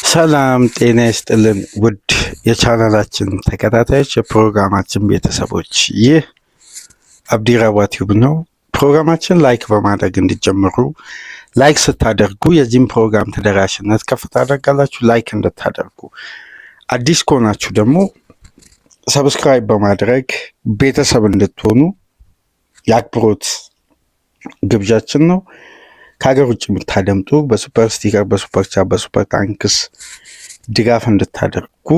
ሰላም ጤና ይስጥልን ውድ የቻናላችን ተከታታዮች የፕሮግራማችን ቤተሰቦች፣ ይህ አብዲ ረዋ ቲዩብ ነው። ፕሮግራማችን ላይክ በማድረግ እንዲጀምሩ፣ ላይክ ስታደርጉ የዚህም ፕሮግራም ተደራሽነት ከፍ ታደርጋላችሁ። ላይክ እንድታደርጉ፣ አዲስ ከሆናችሁ ደግሞ ሰብስክራይብ በማድረግ ቤተሰብ እንድትሆኑ የአክብሮት ግብዣችን ነው። ከሀገር ውጭ የምታደምጡ በሱፐር ስቲከር፣ በሱፐር ቻት፣ በሱፐር ታንክስ ድጋፍ እንድታደርጉ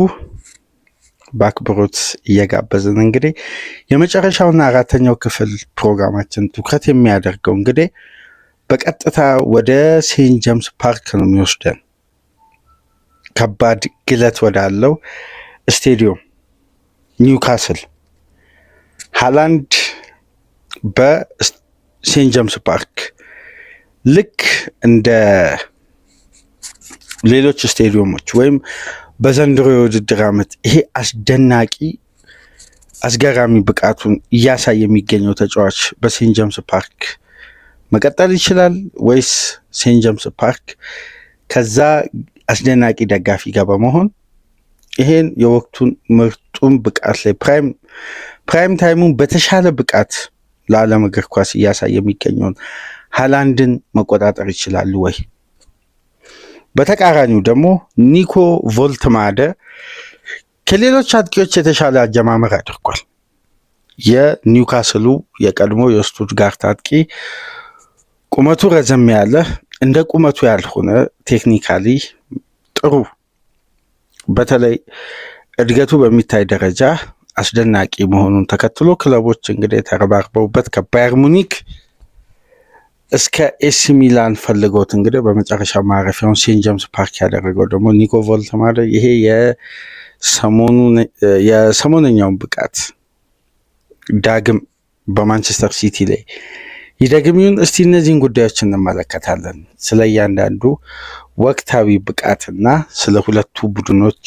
በአክብሮት እየጋበዝን እንግዲህ የመጨረሻውና አራተኛው ክፍል ፕሮግራማችን ትኩረት የሚያደርገው እንግዲህ በቀጥታ ወደ ሴንት ጄምስ ፓርክ ነው የሚወስደን። ከባድ ግለት ወዳለው ስቴዲዮም ኒውካስል ሃላንድ በሴንት ጄምስ ፓርክ ልክ እንደ ሌሎች ስቴዲየሞች ወይም በዘንድሮ የውድድር ዓመት ይሄ አስደናቂ አስገራሚ ብቃቱን እያሳየ የሚገኘው ተጫዋች በሴንት ጄምስ ፓርክ መቀጠል ይችላል ወይስ ሴንት ጄምስ ፓርክ ከዛ አስደናቂ ደጋፊ ጋር በመሆን ይሄን የወቅቱን ምርጡን ብቃት ላይ ፕራይም ታይሙን በተሻለ ብቃት ለዓለም እግር ኳስ እያሳየ የሚገኘውን ሃላንድን መቆጣጠር ይችላሉ ወይ? በተቃራኒው ደግሞ ኒኮ ቮልትማደ ከሌሎች አጥቂዎች የተሻለ አጀማመር አድርጓል። የኒውካስሉ የቀድሞ የስቱትጋርት አጥቂ ቁመቱ ረዘም ያለ እንደ ቁመቱ ያልሆነ ቴክኒካሊ ጥሩ በተለይ እድገቱ በሚታይ ደረጃ አስደናቂ መሆኑን ተከትሎ ክለቦች እንግዲህ ተረባርበውበት ከባየር ሙኒክ እስከ ኤሲ ሚላን ፈልገውት እንግዲህ በመጨረሻ ማረፊያውን ሴንት ጄምስ ፓርክ ያደረገው ደግሞ ኒኮ ቮልትማደ ይሄ የሰሞነኛውን ብቃት ዳግም በማንቸስተር ሲቲ ላይ ይደግም ይሁን? እስቲ እነዚህን ጉዳዮች እንመለከታለን። ስለ እያንዳንዱ ወቅታዊ ብቃትና ስለ ሁለቱ ቡድኖች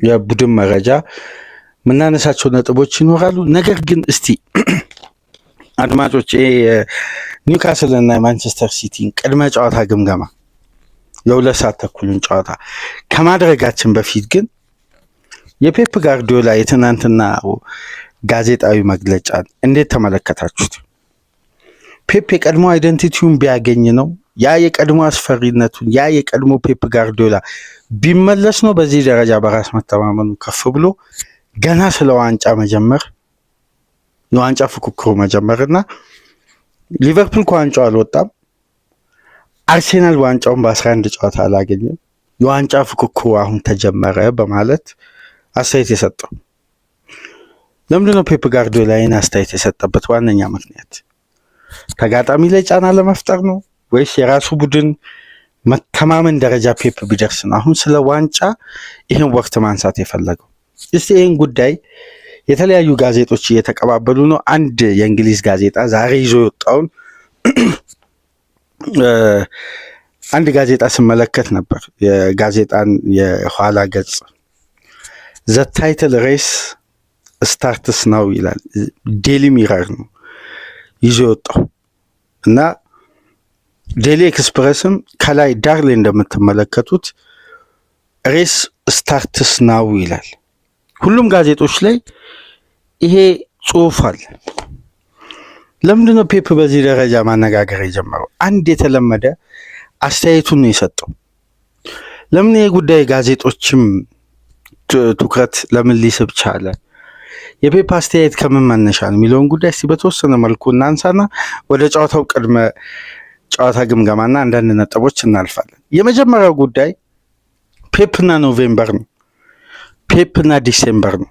የቡድን መረጃ የምናነሳቸው ነጥቦች ይኖራሉ። ነገር ግን እስቲ አድማጮች ኒውካስል እና የማንቸስተር ሲቲን ቅድመ ጨዋታ ግምገማ የ2 ሰዓት ተኩልን ጨዋታ ከማድረጋችን በፊት ግን የፔፕ ጋርዲዮላ የትናንትና ጋዜጣዊ መግለጫ እንዴት ተመለከታችሁት? ፔፕ የቀድሞ አይደንቲቲውን ቢያገኝ ነው ያ የቀድሞ አስፈሪነቱን ያ የቀድሞ ፔፕ ጋርዲዮላ ቢመለስ ነው በዚህ ደረጃ በራስ መተማመኑ ከፍ ብሎ ገና ስለ ዋንጫ መጀመር የዋንጫ ፉክክሩ መጀመርና ሊቨርፑል ከዋንጫው አልወጣም፣ አርሴናል ዋንጫውን በ11 ጨዋታ አላገኘም፣ የዋንጫ ፉክክሩ አሁን ተጀመረ በማለት አስተያየት የሰጠው? ለምንድነው ፔፕ ጋርዲዮላ ይህን አስተያየት የሰጠበት ዋነኛ ምክንያት ተጋጣሚ ላይ ጫና ለመፍጠር ነው ወይስ የራሱ ቡድን መተማመን ደረጃ ፔፕ ቢደርስ ነው አሁን ስለ ዋንጫ ይህን ወቅት ማንሳት የፈለገው? እስቲ ይህን ጉዳይ የተለያዩ ጋዜጦች እየተቀባበሉ ነው። አንድ የእንግሊዝ ጋዜጣ ዛሬ ይዞ የወጣውን አንድ ጋዜጣ ስመለከት ነበር። የጋዜጣን የኋላ ገጽ ዘ ታይትል ሬስ ስታርትስ ናው ይላል። ዴሊ ሚረር ነው ይዞ የወጣው እና ዴሊ ኤክስፕረስም ከላይ ዳር ላይ እንደምትመለከቱት ሬስ ስታርትስ ናው ይላል። ሁሉም ጋዜጦች ላይ ይሄ ጽሑፍ አለ። ለምንድነው ፔፕ በዚህ ደረጃ ማነጋገር የጀመረው? አንድ የተለመደ አስተያየቱን ነው የሰጠው። ለምን ይሄ ጉዳይ ጋዜጦችም ትኩረት ለምን ሊስብ ቻለ? የፔፕ አስተያየት ከምን መነሻ ነው የሚለውን ጉዳይ እስቲ በተወሰነ መልኩ እናንሳና ወደ ጨዋታው ቅድመ ጨዋታ ግምገማና አንዳንድ ነጥቦች እናልፋለን። የመጀመሪያው ጉዳይ ፔፕና ኖቬምበር ነው። ፔፕና ዲሴምበር ነው።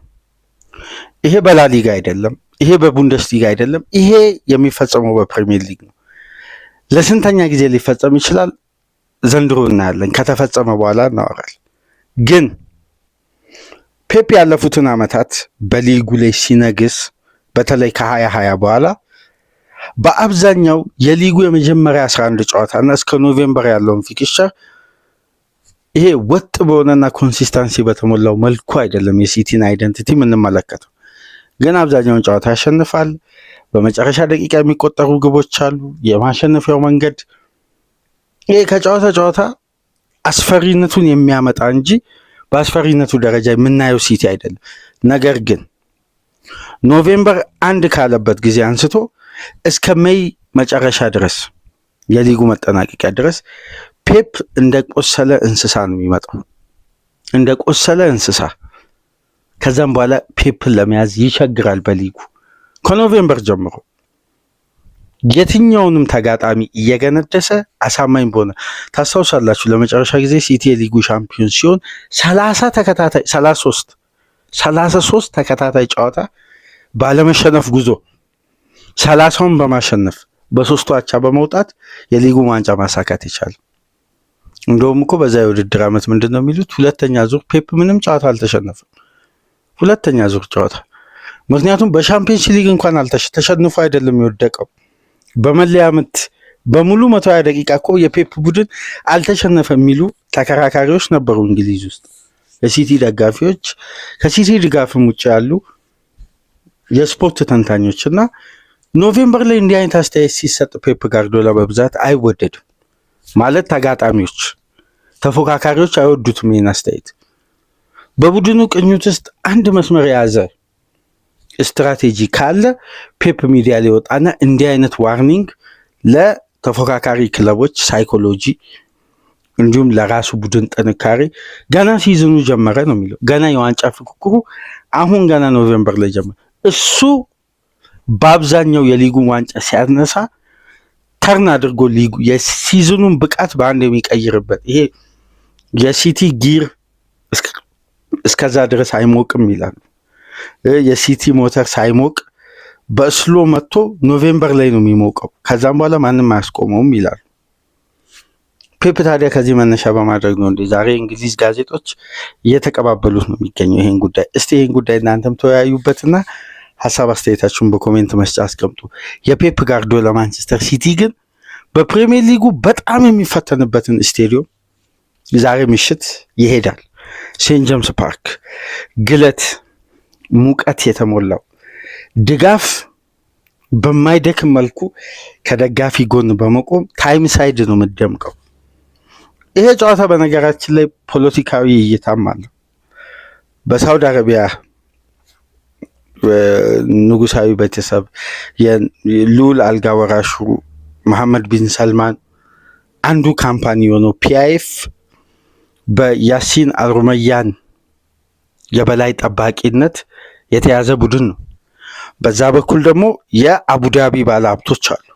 ይሄ በላሊጋ አይደለም፣ ይሄ በቡንደስሊጋ አይደለም፣ ይሄ የሚፈጸመው በፕሪሚየር ሊግ ነው። ለስንተኛ ጊዜ ሊፈጸም ይችላል ዘንድሮ እናያለን፣ ከተፈጸመ በኋላ እናወራለን። ግን ፔፕ ያለፉትን ዓመታት በሊጉ ላይ ሲነግስ በተለይ ከ2020 በኋላ በአብዛኛው የሊጉ የመጀመሪያ 11 ጨዋታና እስከ ኖቬምበር ያለውን ፊክስቸር ይሄ ወጥ በሆነና ኮንሲስተንሲ በተሞላው መልኩ አይደለም የሲቲን አይደንቲቲ የምንመለከተው። ግን አብዛኛውን ጨዋታ ያሸንፋል። በመጨረሻ ደቂቃ የሚቆጠሩ ግቦች አሉ። የማሸነፊያው መንገድ ይሄ ከጨዋታ አስፈሪነቱን የሚያመጣ እንጂ በአስፈሪነቱ ደረጃ የምናየው ሲቲ አይደለም። ነገር ግን ኖቬምበር 1 ካለበት ጊዜ አንስቶ እስከ ሜይ መጨረሻ ድረስ የሊጉ መጠናቀቂያ ድረስ ፔፕ እንደ ቆሰለ እንስሳ ነው የሚመጣው፣ እንደ ቆሰለ እንስሳ። ከዛም በኋላ ፔፕን ለመያዝ ይቸግራል። በሊጉ ከኖቬምበር ጀምሮ የትኛውንም ተጋጣሚ እየገነደሰ አሳማኝ በሆነ ታስታውሳላችሁ፣ ለመጨረሻ ጊዜ ሲቲ የሊጉ ሻምፒዮን ሲሆን 33 ተከታታይ ጨዋታ ባለመሸነፍ ጉዞ 30ውን በማሸነፍ በሶስቱ አቻ በመውጣት የሊጉ ዋንጫ ማሳካት ይቻላል። እንደውም እኮ በዛ የውድድር ዓመት ምንድን ነው የሚሉት? ሁለተኛ ዙር ፔፕ ምንም ጨዋታ አልተሸነፈም። ሁለተኛ ዙር ጨዋታ። ምክንያቱም በሻምፒየንስ ሊግ እንኳን ተሸንፎ አይደለም የወደቀው። በመለያ ምት በሙሉ 120 ደቂቃ እኮ የፔፕ ቡድን አልተሸነፈ የሚሉ ተከራካሪዎች ነበሩ እንግሊዝ ውስጥ፣ የሲቲ ደጋፊዎች፣ ከሲቲ ድጋፍም ውጭ ያሉ የስፖርት ተንታኞች። እና ኖቬምበር ላይ እንዲህ አይነት አስተያየት ሲሰጥ ፔፕ ጋርዲዮላ በብዛት አይወደድም ማለት ተጋጣሚዎች፣ ተፎካካሪዎች አይወዱትም ይህን አስተያየት። በቡድኑ ቅኙት ውስጥ አንድ መስመር የያዘ ስትራቴጂ ካለ ፔፕ ሚዲያ ላይ ወጣና እንዲህ አይነት ዋርኒንግ ለተፎካካሪ ክለቦች ሳይኮሎጂ እንዲሁም ለራሱ ቡድን ጥንካሬ ገና ሲዝኑ ጀመረ ነው የሚለው። ገና የዋንጫ ፍክክሩ አሁን ገና ኖቬምበር ላይ ጀመረ። እሱ በአብዛኛው የሊጉን ዋንጫ ሲያነሳ ተርን አድርጎ ሊጉ የሲዝኑን ብቃት በአንድ የሚቀይርበት ይሄ የሲቲ ጊር እስከዛ ድረስ አይሞቅም ይላሉ። የሲቲ ሞተር ሳይሞቅ በስሎ መጥቶ ኖቬምበር ላይ ነው የሚሞቀው። ከዛም በኋላ ማንም አያስቆመውም ይላሉ። ፔፕ ታዲያ ከዚህ መነሻ በማድረግ ነው እንዴ ዛሬ እንግሊዝ ጋዜጦች እየተቀባበሉት ነው የሚገኘው ይሄን ጉዳይ። እስቲ ይሄን ጉዳይ እናንተም ተወያዩበትና ሀሳብ አስተያየታችሁን በኮሜንት መስጫ አስቀምጡ። የፔፕ ጋርዲዮላ ማንቸስተር ሲቲ ግን በፕሪሚየር ሊጉ በጣም የሚፈተንበትን ስቴዲዮም ዛሬ ምሽት ይሄዳል። ሴንት ጄምስ ፓርክ ግለት ሙቀት የተሞላው ድጋፍ በማይደክም መልኩ ከደጋፊ ጎን በመቆም ታይም ሳይድ ነው የምትደምቀው። ይሄ ጨዋታ በነገራችን ላይ ፖለቲካዊ እይታም አለው። በሳውዲ አረቢያ ንጉሳዊ ቤተሰብ የልዑል አልጋ ወራሹ መሐመድ ቢን ሰልማን አንዱ ካምፓኒ የሆነው ፒአይኤፍ በያሲን አልሩመያን የበላይ ጠባቂነት የተያዘ ቡድን ነው። በዛ በኩል ደግሞ የአቡዳቢ ባለሀብቶች አሉ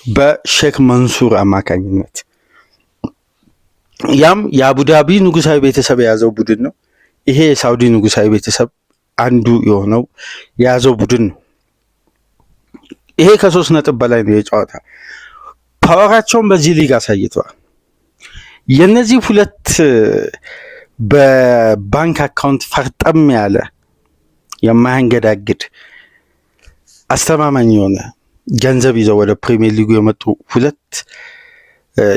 በሼክ መንሱር አማካኝነት። ያም የአቡዳቢ ንጉሳዊ ቤተሰብ የያዘው ቡድን ነው። ይሄ የሳውዲ ንጉሳዊ ቤተሰብ አንዱ የሆነው የያዘው ቡድን ነው። ይሄ ከ3 ነጥብ በላይ ነው የጨዋታ ፓወራቸውን በዚህ ሊግ አሳይተዋል። የነዚህ ሁለት በባንክ አካውንት ፈርጠም ያለ የማያንገዳግድ አስተማማኝ የሆነ ገንዘብ ይዘው ወደ ፕሪሚየር ሊጉ የመጡ ሁለት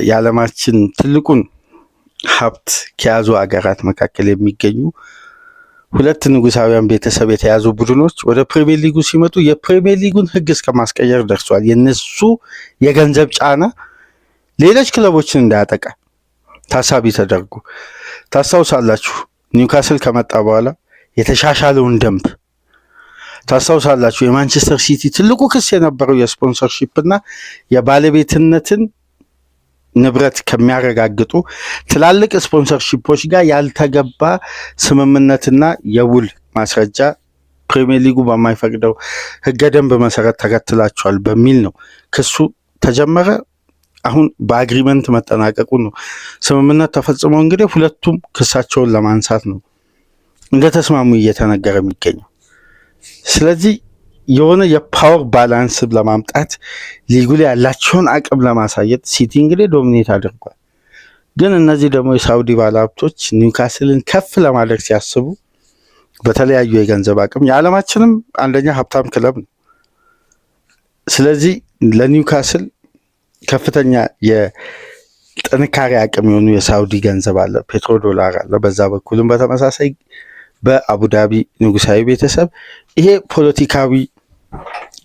የዓለማችን ትልቁን ሀብት ከያዙ ሀገራት መካከል የሚገኙ ሁለት ንጉሳውያን ቤተሰብ የተያዙ ቡድኖች ወደ ፕሪሚየር ሊጉ ሲመጡ የፕሪሚየር ሊጉን ሕግ እስከ ማስቀየር ደርሷል። የነሱ የገንዘብ ጫና ሌሎች ክለቦችን እንዳያጠቃ ታሳቢ ተደርጎ ታስታውሳላችሁ። ኒውካስል ከመጣ በኋላ የተሻሻለውን ደንብ ታስታውሳላችሁ። የማንቸስተር ሲቲ ትልቁ ክስ የነበረው የስፖንሰርሺፕ እና የባለቤትነትን ንብረት ከሚያረጋግጡ ትላልቅ ስፖንሰርሺፖች ጋር ያልተገባ ስምምነትና የውል ማስረጃ ፕሪሚየር ሊጉ በማይፈቅደው ህገ ደንብ መሰረት ተከትላቸዋል በሚል ነው ክሱ ተጀመረ። አሁን በአግሪመንት መጠናቀቁ ነው። ስምምነት ተፈጽሞ እንግዲህ ሁለቱም ክሳቸውን ለማንሳት ነው እንደተስማሙ እየተነገረ የሚገኘው። ስለዚህ የሆነ የፓወር ባላንስ ለማምጣት ሊጉ ላይ ያላቸውን አቅም ለማሳየት ሲቲ እንግዲህ ዶሚኔት አድርጓል። ግን እነዚህ ደግሞ የሳውዲ ባለሀብቶች ኒውካስልን ከፍ ለማድረግ ሲያስቡ በተለያዩ የገንዘብ አቅም የዓለማችንም አንደኛ ሀብታም ክለብ ነው። ስለዚህ ለኒውካስል ከፍተኛ የጥንካሬ አቅም የሆኑ የሳውዲ ገንዘብ አለ፣ ፔትሮ ዶላር አለ። በዛ በኩልም በተመሳሳይ በአቡዳቢ ንጉሳዊ ቤተሰብ ይሄ ፖለቲካዊ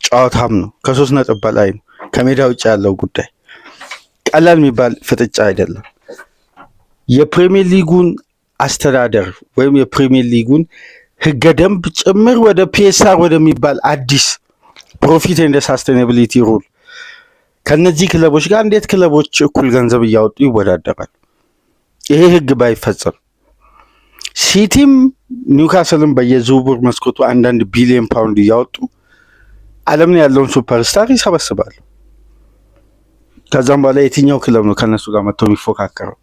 ጨዋታም ነው። ከ3 ነጥብ በላይ ነው። ከሜዳ ውጭ ያለው ጉዳይ ቀላል የሚባል ፍጥጫ አይደለም። የፕሪሚየር ሊጉን አስተዳደር ወይም የፕሪሚየር ሊጉን ህገ ደንብ ጭምር ወደ ፒኤስአር ወደሚባል አዲስ ፕሮፊት ኤንድ ሳስቴናቢሊቲ ሩል ከነዚህ ክለቦች ጋር እንዴት ክለቦች እኩል ገንዘብ እያወጡ ይወዳደራል? ይሄ ህግ ባይፈጸም ሲቲም ኒውካስልም በየዝውውር መስኮቱ 1 ቢሊዮን ፓውንድ እያወጡ ዓለምን ያለውን ሱፐርስታር ይሰበስባሉ። ከዛም በኋላ የትኛው ክለብ ነው ከነሱ ጋር መጥቶ የሚፎካከረው?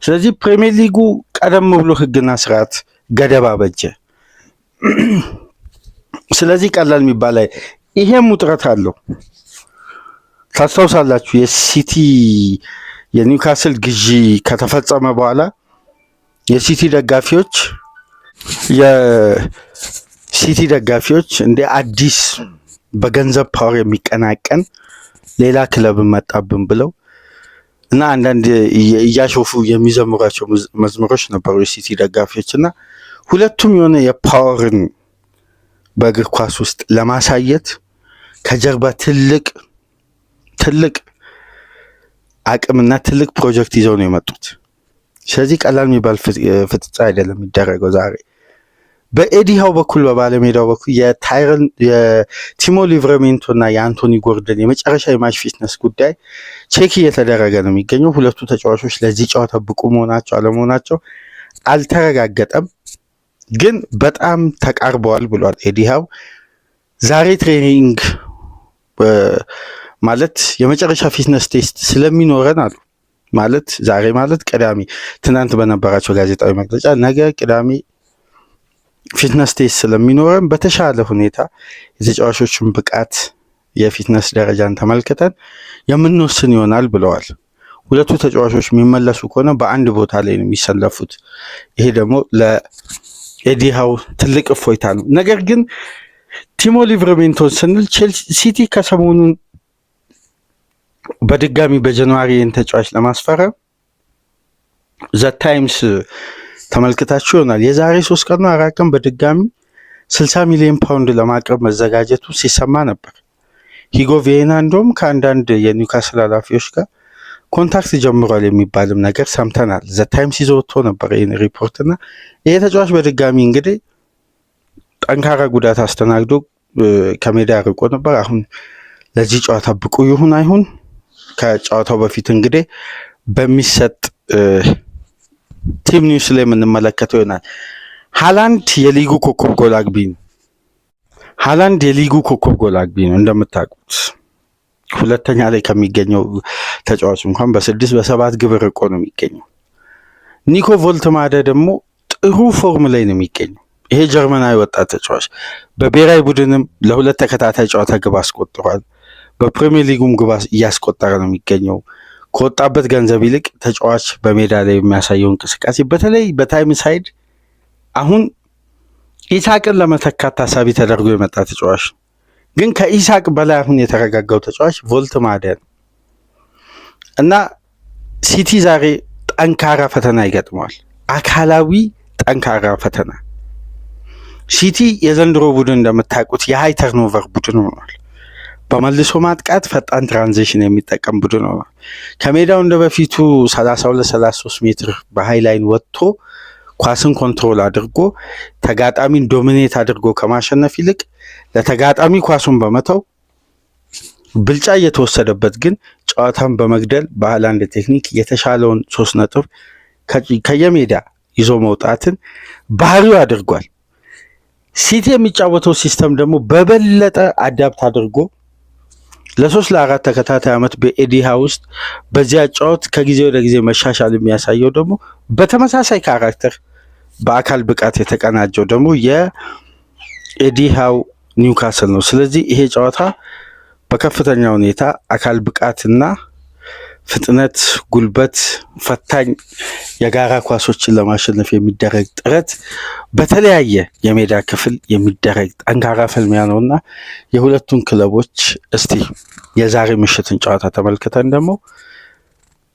ስለዚህ ፕሪሚየር ሊጉ ቀደም ብሎ ህግና ስርዓት ገደብ አበጀ። ስለዚህ ቀላል የሚባል ይሄም ውጥረት አለው። ታስታውሳላችሁ የሲቲ የኒውካስል ግዢ ከተፈጸመ በኋላ የሲቲ ደጋፊዎች እንደ አዲስ በገንዘብ ፓወር የሚቀናቀን ሌላ ክለብ መጣብን ብለው እና አንዳንድ እያሾፉ የሚዘምሯቸው መዝሙሮች ነበሩ የሲቲ ደጋፊዎች እና ሁለቱም የሆነ የፓወርን በእግር ኳስ ውስጥ ለማሳየት ከጀርባ ትልቅ አቅምና ትልቅ ፕሮጀክት ይዘው ነው የመጡት። ስለዚህ ቀላል የሚባል ፍጥጫ አይደለም የሚደረገው ዛሬ። በኤዲሃው በኩል በባለሜዳው በኩል የቲሞ ሊቨርሜንቶ እና የአንቶኒ ጎርደን የመጨረሻ የማች ፊትነስ ጉዳይ ቼክ እየተደረገ ነው የሚገኘው። ሁለቱ ተጫዋቾች ለዚህ ጨዋታ ብቁ መሆናቸው አለመሆናቸው አልተረጋገጠም፣ ግን በጣም ተቃርበዋል ብሏል ኤዲሃው። ዛሬ ትሬኒንግ ማለት የመጨረሻ ፊትነስ ቴስት ስለሚኖረን አሉ። ማለት ዛሬ ማለት ቅዳሜ፣ ትናንት በነበራቸው ጋዜጣዊ መግለጫ ነገ ቅዳሜ ፊትነስ ቴስት ስለሚኖረን በተሻለ ሁኔታ የተጫዋቾችን ብቃት የፊትነስ ደረጃን ተመልክተን የምንወስን ይሆናል ብለዋል። ሁለቱ ተጫዋቾች የሚመለሱ ከሆነ በአንድ ቦታ ላይ ነው የሚሰለፉት። ይሄ ደግሞ ለኤዲሃው ትልቅ እፎይታ ነው። ነገር ግን ቲሞ ሊቨርሜንቶን ስንል ሲቲ ከሰሞኑን በድጋሚ በጃንዋሪ ተጫዋች ለማስፈረም ዘ ታይምስ ተመልክታችሁ ይሆናል የዛሬ 3 ቀን 4 ቀን በድጋሚ 60 ሚሊዮን ፓውንድ ለማቅረብ መዘጋጀቱ ሲሰማ ነበር። ሂጎ ቪዬና እንደውም ከአንዳንድ የኒውካስል ኃላፊዎች ጋር ኮንታክት ጀምሯል የሚባልም ነገር ሰምተናል። ዘ ታይምስ ይዞ ወጥቶ ነበር ይህን ሪፖርት እና ይሄ ተጫዋች በድጋሚ እንግዲህ ጠንካራ ጉዳት አስተናግዶ ከሜዳ ርቆ ነበር። አሁን ለዚህ ጨዋታ ብቁ ይሁን አይሁን ከጨዋታው በፊት እንግዲህ በሚሰጥ ቲም ኒውስ ላይ የምንመለከተው ይሆናል። ሃላንድ የሊጉ ኮከብ ጎል አግቢ ነው እንደምታውቁት። ሁለተኛ ላይ ከሚገኘው ተጫዋች እንኳን በ6 በ7 ግብ ርቆ ነው የሚገኘው። ኒኮ ቮልትማደ ደግሞ ጥሩ ፎርም ላይ ነው የሚገኘው። ይሄ ጀርመናዊ ወጣት ተጫዋች በብሔራዊ ቡድንም ለ2 ተከታታይ ጨዋታ ግብ አስቆጥሯል። በፕሪሚየር ሊጉም ግብ እያስቆጠረ ነው የሚገኘው። ከወጣበት ገንዘብ ይልቅ ተጫዋች በሜዳ ላይ የሚያሳየው እንቅስቃሴ በተለይ በታይም ሳይድ አሁን ኢሳቅን ለመተካት ታሳቢ ተደርጎ የመጣ ተጫዋች ግን ከኢሳቅ በላይ አሁን የተረጋጋው ተጫዋች ቮልትማደ ነው እና ሲቲ ዛሬ ጠንካራ ፈተና ይገጥመዋል። አካላዊ ጠንካራ ፈተና። ሲቲ የዘንድሮ ቡድን እንደምታውቁት የሃይ ተርኖቨር ቡድን ሆኗል። በመልሶ ማጥቃት ፈጣን ትራንዚሽን የሚጠቀም ቡድን ሆኗል። ከሜዳው እንደ በፊቱ 32-33 ሜትር በሃይ ላይን ወጥቶ ኳስን ኮንትሮል አድርጎ ተጋጣሚን ዶሚኔት አድርጎ ከማሸነፍ ይልቅ ለተጋጣሚ ኳሱን በመተው ብልጫ እየተወሰደበት ግን ጨዋታን በመግደል በሃላንድ ቴክኒክ የተሻለውን 3 ነጥብ ከየሜዳ ይዞ መውጣትን ባህሪው አድርጓል። ሲቲ የሚጫወተው ሲስተም ደግሞ በበለጠ አዳፕት አድርጎ ለ3-4 ተከታታይ ዓመት በኤዲሃው ውስጥ በዚያ ጨዋታ ከጊዜ ወደ ጊዜ መሻሻል የሚያሳየው ደግሞ በተመሳሳይ ካራክተር በአካል ብቃት የተቀናጀው ደግሞ የኤዲሃው ኒውካስል ነው። ስለዚህ ይሄ ጨዋታ በከፍተኛ ሁኔታ አካል ብቃትና ፍጥነት፣ ጉልበት፣ ፈታኝ የጋራ ኳሶችን ለማሸነፍ የሚደረግ ጥረት በተለያየ የሜዳ ክፍል የሚደረግ ጠንካራ ፍልሚያ ነውና የሁለቱን ክለቦች እስቲ የዛሬ ምሽትን ጨዋታ ተመልክተን ደግሞ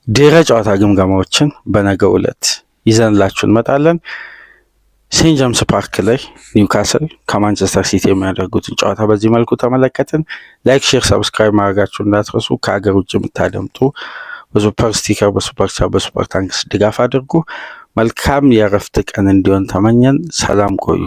ድህረ ጨዋታ ግምገማዎችን በነገው ዕለት ይዘንላችሁ እንመጣለን። ሴንት ጄምስ ፓርክ ላይ ኒውካስል ከማንቸስተር ሲቲ የሚያደርጉትን ጨዋታ በዚህ መልኩ ተመለከትን። ላይክ፣ ሼር፣ ሰብስክራይብ ማድረጋችሁ እንዳትረሱ። ከሀገር ውጭ የምታደምጡ በሱፐር ስቲከር፣ በሱፐር ቻት፣ በሱፐር ታንክስ ድጋፍ አድርጉ። መልካም የእረፍት ቀን እንዲሆን ተመኘን። ሰላም ቆዩ።